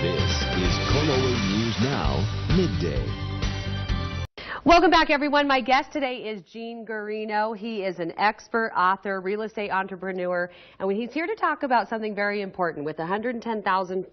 This is KOLO News Now, midday. Welcome back, everyone. My guest today is Guarino. He is an expert author, real estate entrepreneur, and he's here to talk about something very important. With 110,000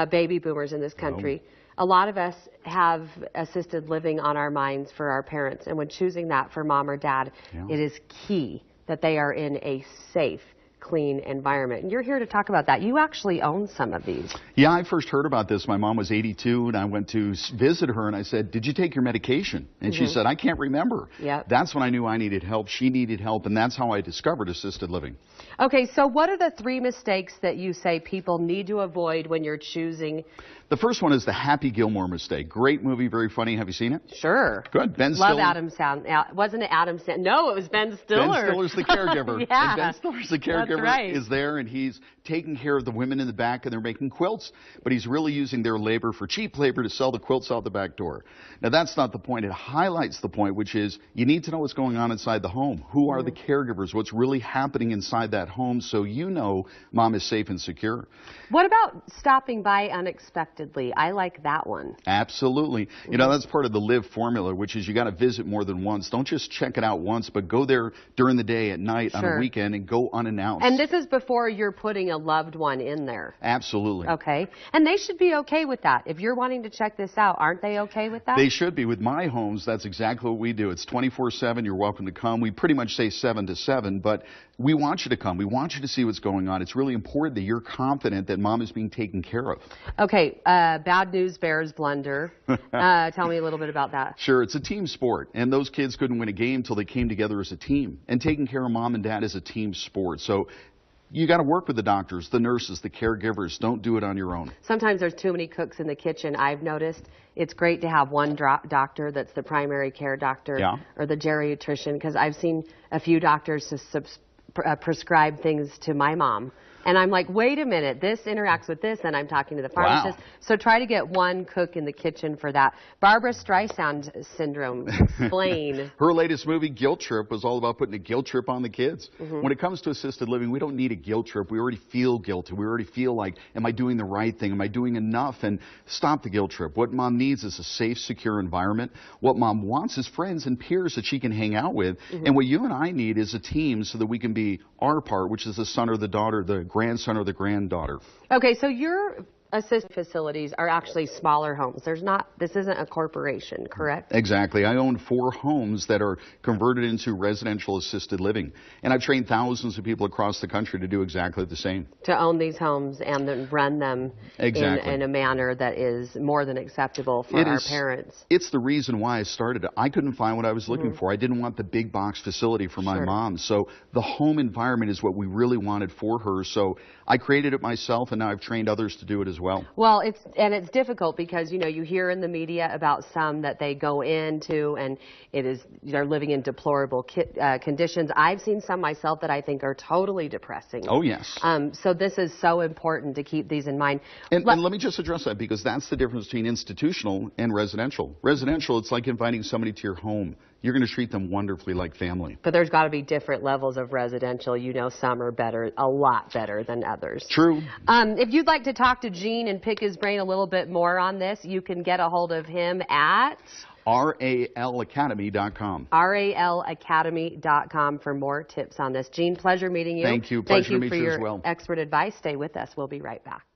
baby boomers in this country, a lot of us have assisted living on our minds for our parents, and when choosing that for mom or dad, it is key that they are in a safe, clean environment. And you're here to talk about that. You actually own some of these. Yeah, I first heard about this. My mom was 82, and I went to visit her, and I said, "Did you take your medication?" And she said, "I can't remember." Yep. That's when I knew I needed help. She needed help, and that's how I discovered assisted living. Okay, so what are the 3 mistakes that you say people need to avoid when you're choosing? The first one is the Happy Gilmore mistake. Great movie, very funny. Have you seen it? Sure. Good. Ben Stiller. Love Adam Sandler. Wasn't it Adam Sandler? No, it was Ben Stiller. Ben Stiller's the caregiver. Yeah. And Ben Stiller's the caregiver. Right. Is there, and he's taking care of the women in the back, and they're making quilts, but he's really using their labor for cheap labor to sell the quilts out the back door. Now, that's not the point. It highlights the point, which is you need to know what's going on inside the home. Who are the caregivers? What's really happening inside that home, so you know mom is safe and secure. What about stopping by unexpectedly? I like that one. Absolutely. You know, that's part of the LIVE formula, which is you got to visit more than once. Don't just check it out once, but go there during the day, at night, on a weekend, and go unannounced. And this is before you're putting a loved one in there. Absolutely. Okay. And they should be okay with that. If you're wanting to check this out, aren't they okay with that? They should be. With my homes, that's exactly what we do. It's 24/7. You're welcome to come. We pretty much say 7 to 7, but we want you to come. We want you to see what's going on. It's really important that you're confident that mom is being taken care of. Okay. Bad news bears blunder. Tell me a little bit about that. Sure. It's a team sport, and those kids couldn't win a game until they came together as a team. And taking care of mom and dad is a team sport. So you got to work with the doctors, the nurses, the caregivers. Don't do it on your own. Sometimes there's too many cooks in the kitchen. I've noticed it's great to have one doctor that's the primary care doctor or the geriatrician, because I've seen a few doctors prescribe things to my mom. And I'm like, wait a minute, this interacts with this, and I'm talking to the pharmacist. Wow. So try to get one cook in the kitchen for that. Barbara Streisand syndrome, explain. Her latest movie, Guilt Trip, was all about putting a guilt trip on the kids. When it comes to assisted living, we don't need a guilt trip. We already feel guilty. We already feel like, am I doing the right thing? Am I doing enough? And stop the guilt trip. What mom needs is a safe, secure environment. What mom wants is friends and peers that she can hang out with. And what you and I need is a team so that we can be our part, which is the son or the daughter, the grandson or the granddaughter. Okay, so your assisted facilities are actually smaller homes. This isn't a corporation, correct? Exactly. I own 4 homes that are converted into residential assisted living. And I've trained thousands of people across the country to do exactly the same. To own these homes and then run them in a manner that is more than acceptable for our parents. It's the reason why I started it. I couldn't find what I was looking for. I didn't want the big box facility for my mom. So the home environment is what we really wanted for her. So I created it myself, and now I've trained others to do it as well. Well, it's difficult because, you know, you hear in the media about some that they go into and they're living in deplorable conditions. I've seen some myself that I think are totally depressing. Oh, yes. So this is so important to keep these in mind. And let me just address that, because that's the difference between institutional and residential. Residential, it's like inviting somebody to your home. You're going to treat them wonderfully like family. But there's got to be different levels of residential. You know, some are better, a lot better than others. True. If you'd like to talk to Gene and pick his brain a little bit more on this, you can get a hold of him at RALacademy.com. RALacademy.com for more tips on this. Gene, pleasure meeting you. Thank you. Pleasure to meet you as well. Thank you for your expert advice. Stay with us. We'll be right back.